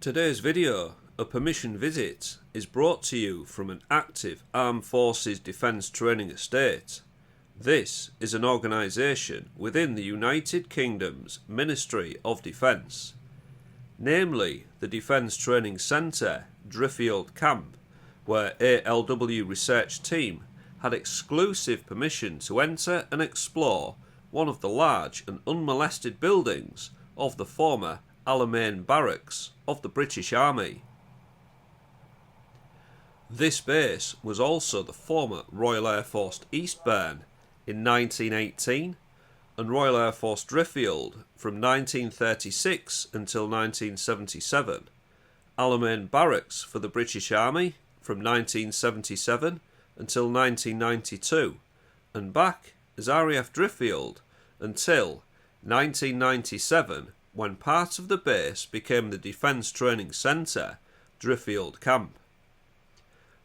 Today's video, a permission visit, is brought to you from an active Armed Forces Defence Training Estate. This is an organisation within the United Kingdom's Ministry of Defence, namely the Defence Training Centre, Driffield Camp, where ALW Research Team had exclusive permission to enter and explore one of the large and unmolested buildings of the former Alamein Barracks of the British Army. This base was also the former Royal Air Force Eastburn in 1918 and Royal Air Force Driffield from 1936 until 1977, Alamein Barracks for the British Army from 1977 until 1992, and back as RAF Driffield until 1997, when part of the base became the Defence Training Centre, Driffield Camp.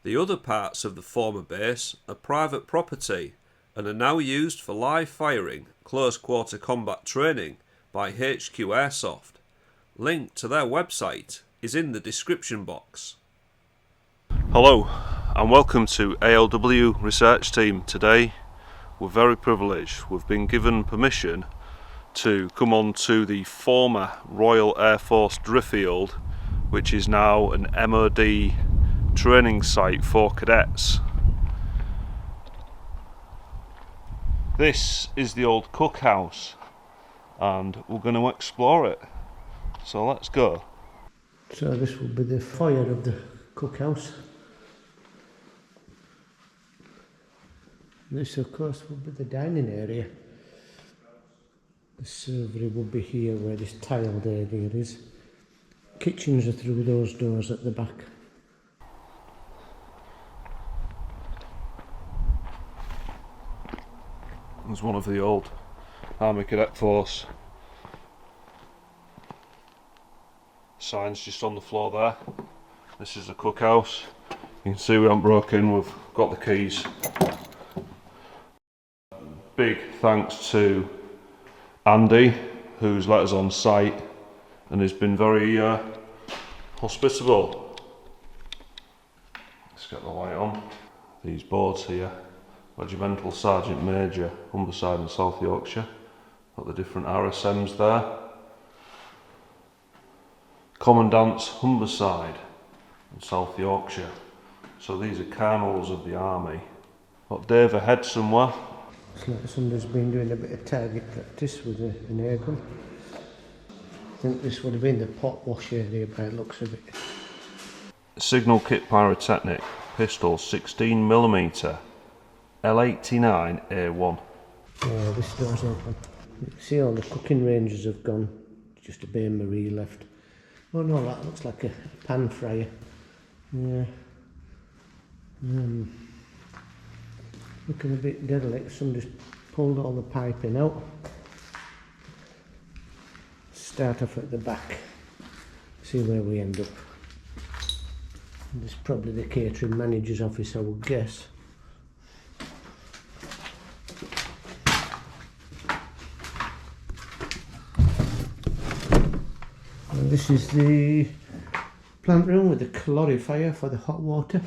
The other parts of the former base are private property and are now used for live firing, close quarter combat training by HQ Airsoft. Link to their website is in the description box. Hello and welcome to ALW Research Team. Today we're very privileged. We've been given permission to come on to the former Royal Air Force Driffield, which is now an MOD training site for cadets. This is the old cookhouse and we're going to explore it, so let's go. So this will be the foyer of the cookhouse. This of course will be the dining area. The servery will be here where this tiled area is. Kitchens are through those doors at the back. There's one of the old Army Cadet Force signs just on the floor there. This is the cookhouse. You can see we haven't broken, we've got the keys. Big thanks to Andy, who's let us on site and has been very hospitable. Let's get the light on. These boards here: Regimental Sergeant Major, Humberside and South Yorkshire. Got the different RSMs there. Commandants Humberside and South Yorkshire. So these are colonels of the army. Got Dave ahead somewhere. It's like somebody's been doing a bit of target practice with an air gun. I think this would have been the pot wash area by the looks of it. Signal Kit Pyrotechnic, pistol 16mm, L89A1. Yeah, this door's open. You can see all the cooking ranges have gone. Just a bain-marie left. Oh no, that looks like a pan fryer. Yeah. Looking a bit derelict. Somebody's pulled all the piping out. Start off at the back. See where we end up. This is probably the catering manager's office, I would guess. And this is the plant room with the calorifier for the hot water.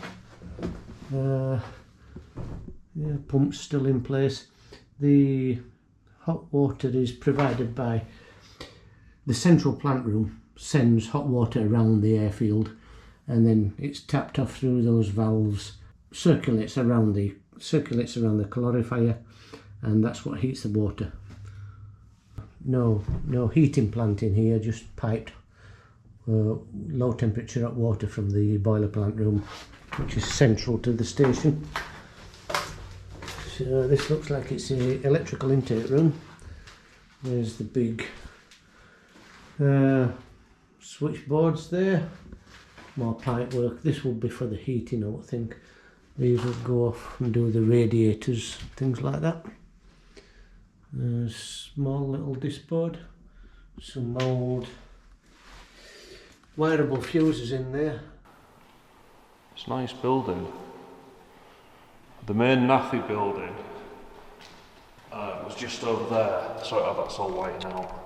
Yeah, pump's still in place. The hot water is provided by the central plant room, sends hot water around the airfield, and then it's tapped off through those valves, circulates around the calorifier, and that's what heats the water. No heating plant in here, just piped low temperature hot water from the boiler plant room, which is central to the station. So this looks like it's the electrical intake room. There's the big switchboards there. More pipe work. This will be for the heating, I would think. These will go off and do the radiators, things like that. Small little disc board. Some old wireable fuses in there. It's a nice building. The main NAFI building was just over there. Sorry, that's all white now.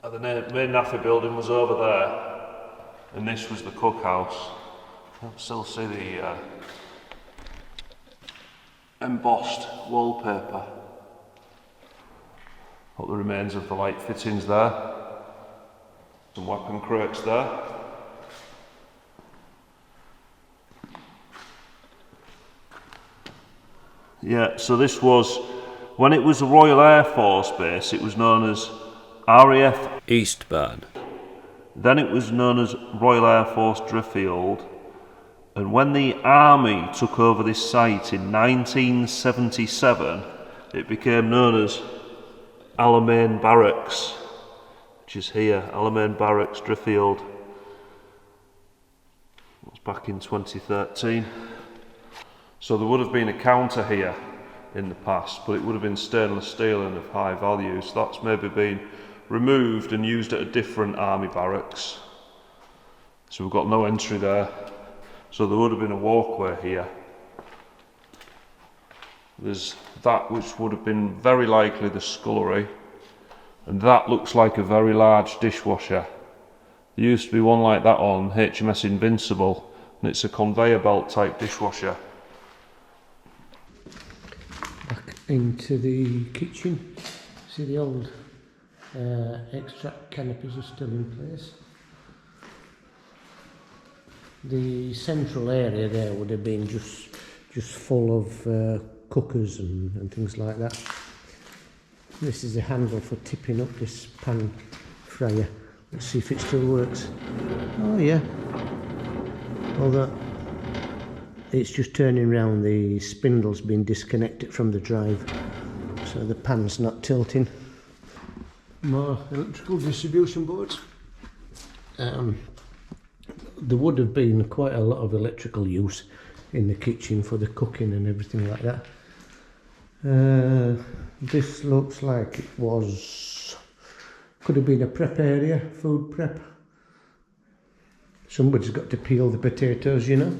The main NAFI building was over there, and this was the cookhouse. I can still see the embossed wallpaper. Got the remains of the light fittings there. Some weapon crates there. Yeah, so this was, when it was a Royal Air Force base, it was known as RAF Eastburn. Then it was known as Royal Air Force Driffield. And when the Army took over this site in 1977, it became known as Alamein Barracks, which is here, Alamein Barracks, Driffield. That was back in 2013. So there would have been a counter here in the past, but it would have been stainless steel and of high value. So that's maybe been removed and used at a different army barracks. So we've got no entry there. So there would have been a walkway here. There's that which would have been very likely the scullery, and that looks like a very large dishwasher. There used to be one like that on HMS Invincible, and it's a conveyor belt type dishwasher. Back into the kitchen. See the old extract canopies are still in place. The central area there would have been just full of cookers and things like that. This is a handle for tipping up this pan fryer. Let's see if it still works. Oh yeah. Although it's just turning round, the spindle's been disconnected from the drive, so the pan's not tilting. More electrical distribution boards. There would have been quite a lot of electrical use in the kitchen for the cooking and everything like that. This looks like it could have been a prep area, food prep. Somebody's got to peel the potatoes, you know.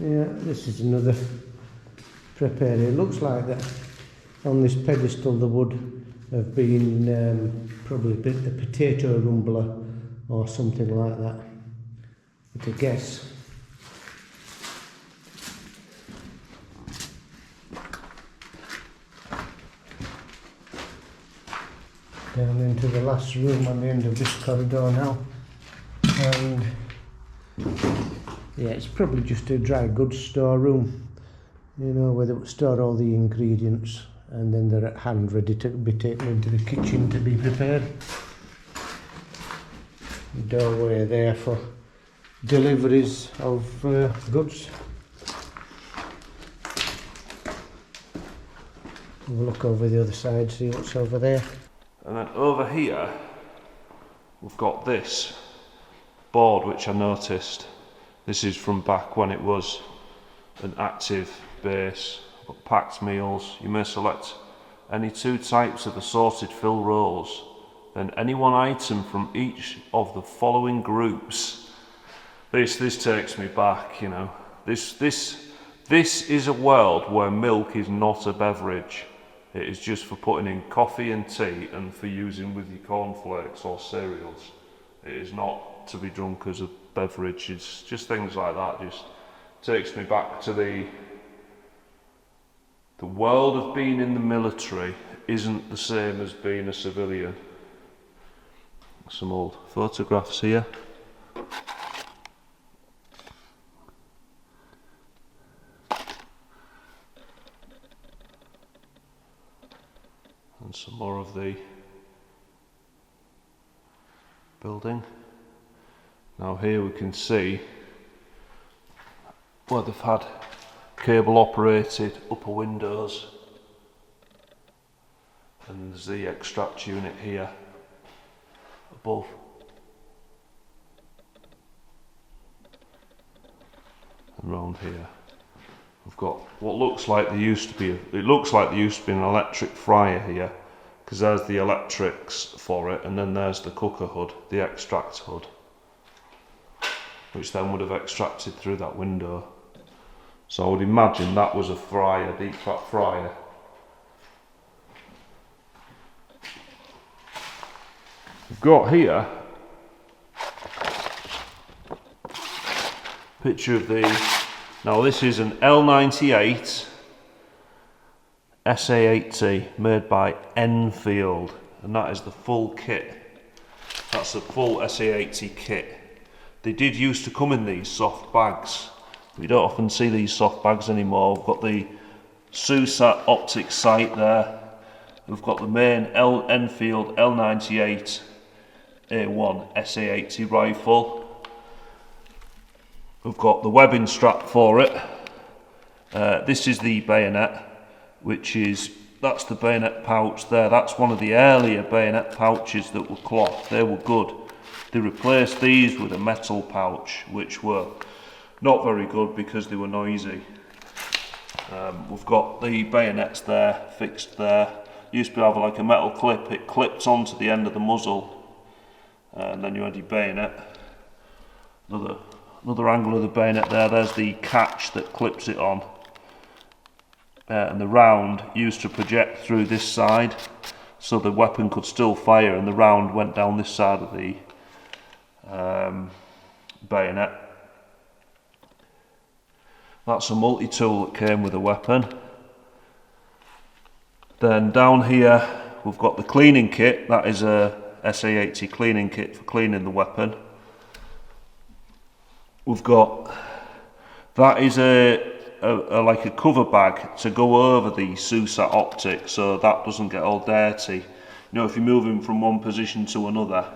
Yeah, this is another prep area. It looks like that on this pedestal there would have been probably a potato rumbler or something like that. But I guess. Down into the last room on the end of this corridor now. And yeah, it's probably just a dry goods store room, you know, where they would store all the ingredients and then they're at hand ready to be taken into the kitchen to be prepared. Doorway there for deliveries of goods. We'll look over the other side, see what's over there. And then over here, we've got this board which I noticed. This is from back when it was an active base. Got packed meals. You may select any 2 types of assorted fill rows, then any 1 item from each of the following groups. This takes me back, you know. This is a world where milk is not a beverage. It is just for putting in coffee and tea and for using with your cornflakes or cereals. It is not to be drunk as a beverage. It's just things like that. Just takes me back to the world of being in the military isn't the same as being a civilian. Some old photographs here. And some more of the building. Now here we can see where they've had cable operated upper windows, and there's the extract unit here above. And round here we've got what looks like there used to be an electric fryer here, because there's the electrics for it, and then there's the cooker hood, the extract hood, which then would have extracted through that window. So I would imagine that was a fryer, deep fat fryer. We've got here a picture of the, now this is an L98 SA80 made by Enfield, and that is the full kit. That's the full SA80 kit. They did used to come in these soft bags. We don't often see these soft bags anymore. We've got the SUSAT optic sight there. We've got the main Enfield L98 A1 SA80 rifle. We've got the webbing strap for it. This is the bayonet, that's the bayonet pouch there. That's one of the earlier bayonet pouches that were cloth. They were good. They replaced these with a metal pouch, which were not very good because they were noisy. We've got the bayonets there, fixed there. Used to have like a metal clip. It clipped onto the end of the muzzle, and then you had your bayonet. Another angle of the bayonet there. There's the catch that clips it on. And the round used to project through this side, so the weapon could still fire, and the round went down this side of the bayonet. That's a multi-tool that came with the weapon. Then down here we've got the cleaning kit. That is a SA80 cleaning kit for cleaning the weapon. We've got, that is like a cover bag to go over the SUSAT optic so that doesn't get all dirty, you know, if you're moving from one position to another.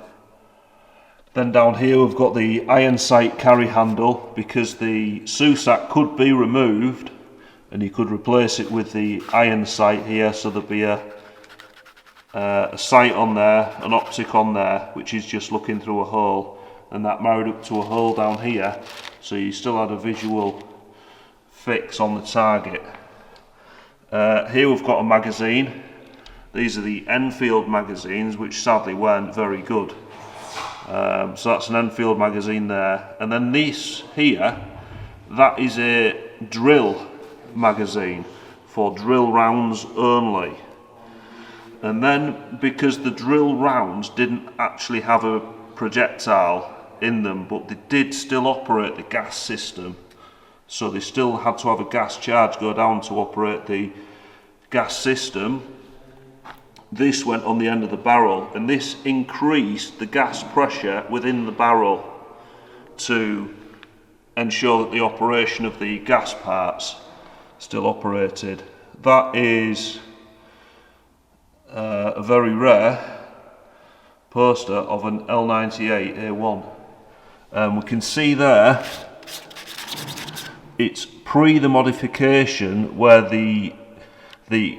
Then down here we've got the iron sight carry handle, because the SUSAT could be removed and you could replace it with the iron sight here, so there'd be a sight on there, an optic on there, which is just looking through a hole, and that married up to a hole down here, so you still had a visual fix on the target. Here we've got a magazine. These are the Enfield magazines, which sadly weren't very good. So that's an Enfield magazine there. And then this here, that is a drill magazine for drill rounds only. And then because the drill rounds didn't actually have a projectile in them, but they did still operate the gas system, so they still had to have a gas charge go down to operate the gas system. This went on the end of the barrel, and this increased the gas pressure within the barrel to ensure that the operation of the gas parts still operated. That is a very rare poster of an L98 A1. We can see there it's pre the modification where the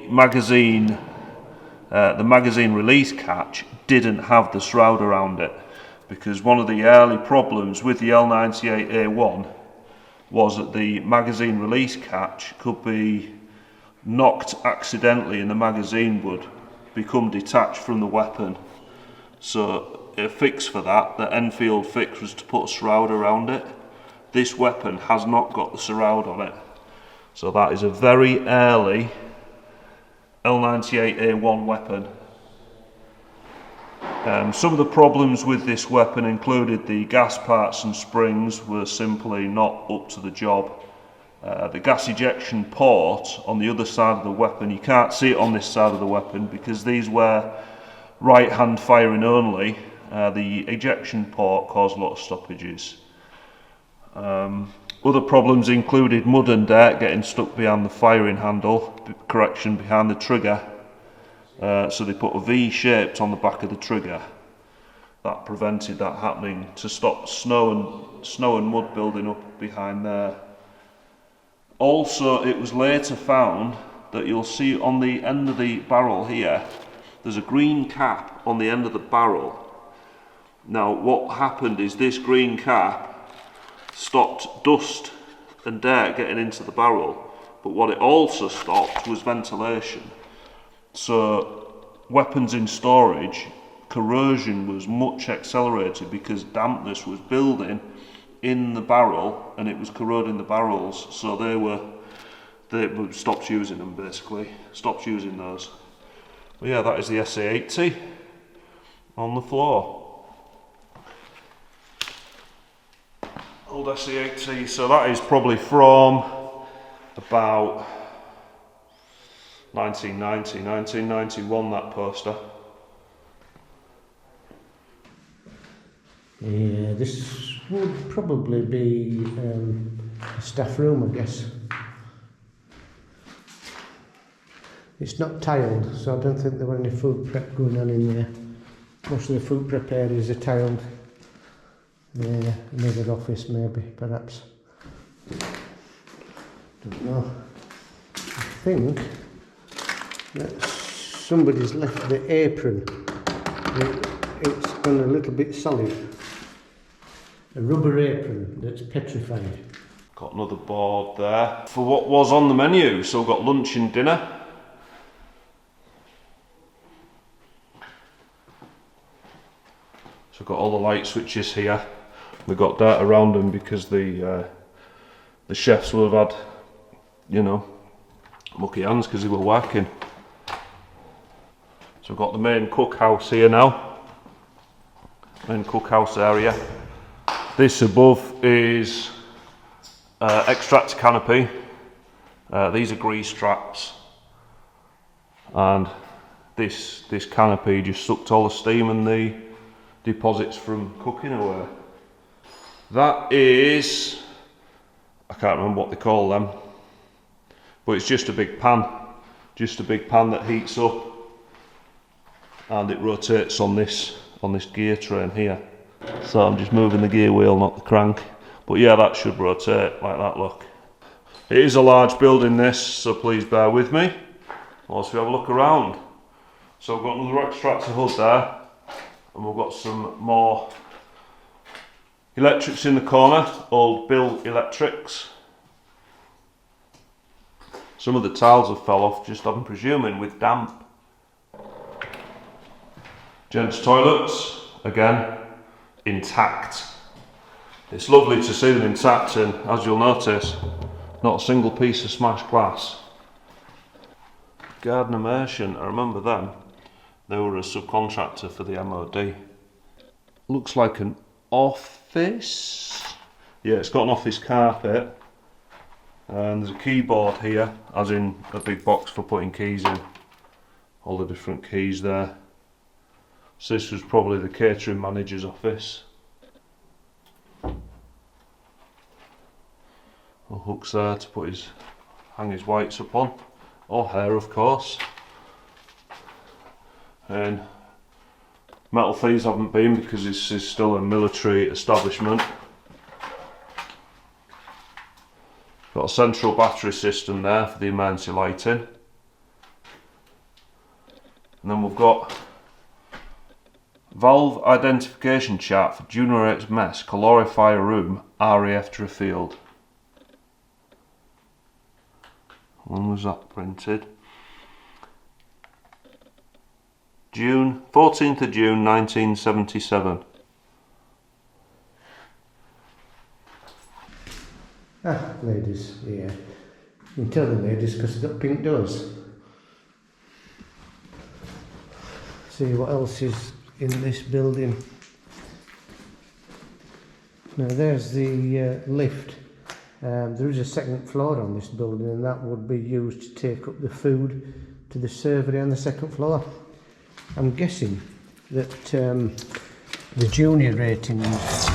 magazine release catch didn't have the shroud around it, because one of the early problems with the L98 A1 was that the magazine release catch could be knocked accidentally and the magazine would become detached from the weapon. So a fix for that, the Enfield fix, was to put a shroud around it. This weapon has not got the shroud on it, so that is a very early L98 A1 weapon. Some of the problems with this weapon included the gas parts and springs were simply not up to the job. The gas ejection port on the other side of the weapon, you can't see it on this side of the weapon because these were right hand firing only. The ejection port caused a lot of stoppages. Other problems included mud and dirt getting stuck behind the firing handle, behind the trigger. So they put a V shaped on the back of the trigger. That prevented that happening, to stop snow and mud building up behind there. Also, it was later found that you'll see on the end of the barrel here, there's a green cap on the end of the barrel. Now, what happened is this green cap stopped dust and dirt getting into the barrel, but what it also stopped was ventilation. So weapons in storage, corrosion was much accelerated because dampness was building in the barrel and it was corroding the barrels, so they stopped using them, basically stopped using those. But yeah, that is the SA80. on the floor. Old SE8T, so that is probably from about 1990, 1991, that poster. Yeah, this would probably be a staff room, I guess. It's not tiled, so I don't think there were any food prep going on in there. Most of the food prep areas are tiled. Yeah, another office maybe, perhaps. Don't know. I think that somebody's left the apron. It's gone a little bit solid. A rubber apron that's petrified. Got another board there for what was on the menu. So we've got lunch and dinner. So we've got all the light switches here. We've got dirt around them because the chefs will have had, you know, mucky hands because they were working. So we've got the main cookhouse here now. Main cookhouse area. This above is extractor canopy. These are grease traps, and this canopy just sucked all the steam and the deposits from cooking away. That is, I can't remember what they call them, but it's just a big pan that heats up, and it rotates on this gear train here. So I'm just moving the gear wheel, not the crank. But yeah, that should rotate like that, look. It is a large building, this, so please bear with me whilst we have a look around. So we've got another extractor hood there, and we've got some more electrics in the corner, old Bill electrics. Some of the tiles have fell off, just I'm presuming with damp. Gents' toilets, again, intact. It's lovely to see them intact, and as you'll notice, not a single piece of smashed glass. Garden Immersion, I remember them. They were a subcontractor for the MOD. Looks like an office. Yeah, it's got an office carpet. And there's a keyboard here, as in a big box for putting keys in. All the different keys there. So this was probably the catering manager's office. Hooks there to hang his whites upon, or hair of course. And metal thieves haven't been because this is still a military establishment. Got a central battery system there for the emergency lighting. And then we've got valve identification chart for Junior 8's Mess, Calorifier Room, RAF Driffield. When was that printed? 14th of June 1977. Ladies, yeah. You can tell the ladies because they've got pink doors. See what else is in this building. Now there's the lift. There is a second floor on this building, and that would be used to take up the food to the servery on the second floor. I'm guessing that the junior ratings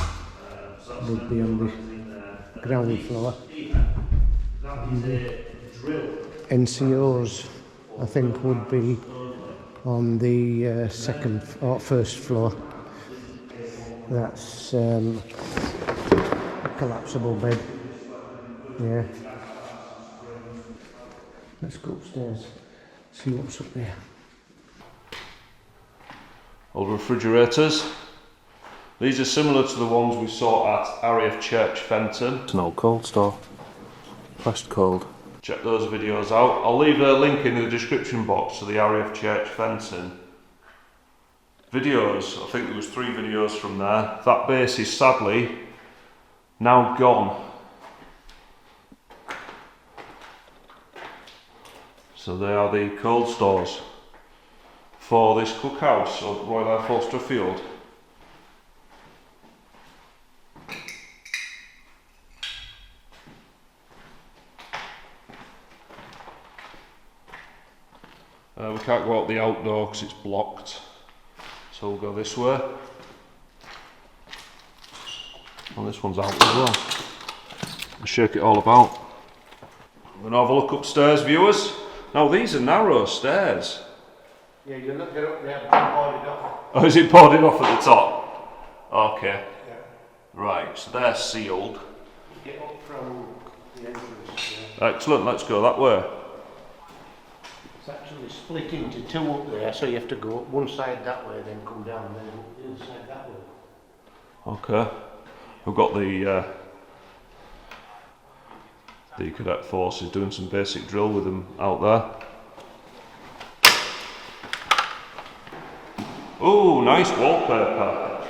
would be on the ground floor. And the NCOs, I think, would be on the second or first floor. That's a collapsible bed. Yeah. Let's go upstairs, see what's up there. Old refrigerators. These are similar to the ones we saw at RAF Church Fenton. It's an old cold store. Pressed cold. Check those videos out. I'll leave a link in the description box to the RAF Church Fenton videos. I think there was 3 videos from there. That base is sadly now gone. So they are the cold stores for this cookhouse of Royal Air Force Driffield. We can't go out the outdoor because it's blocked, so we'll go this way. And this one's out as well. I'll shake it all about. We're going to have a look upstairs, viewers. Now these are narrow stairs. Yeah, you'll not get up there and board it off. Oh, is it boarded off at the top? Okay. Yeah. Right, so they're sealed. Get up from the entrance. Yeah. Excellent, let's go that way. It's actually split into two up there, so you have to go up one side that way, then come down, and then up the other side that way. Okay. We've got the cadet forces doing some basic drill with them out there. Oh, nice wallpaper.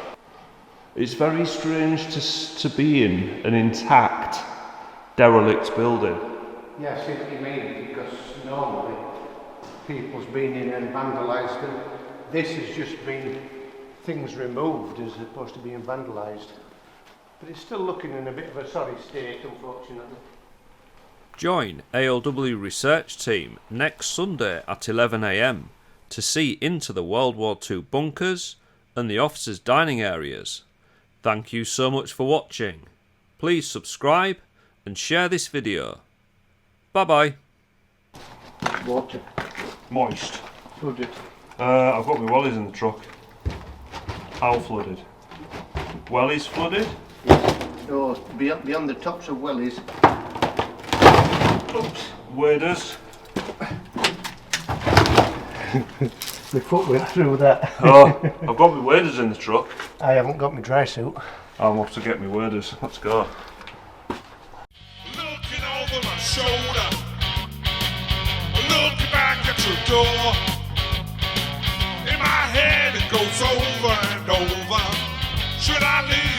It's very strange to be in an intact, derelict building. Yeah, I see what you mean, because normally people's been in and vandalised them. This has just been things removed as opposed to being vandalised. But it's still looking in a bit of a sorry state, unfortunately. Join ALW Research Team next Sunday at 11 AM to see into the World War II bunkers and the officers' dining areas. Thank you so much for watching. Please subscribe and share this video. Bye bye. Water. Moist. Flooded. I've got my wellies in the truck. How flooded? Wellies flooded? Oh, beyond the tops of wellies. Oops. Waders. My foot went through that. Oh, I've got my waders in the truck. I haven't got my dry suit. I'll have to get my waders. Let's go. Looking over my shoulder, looking back at your door. In my head it goes over and over. Should I leave?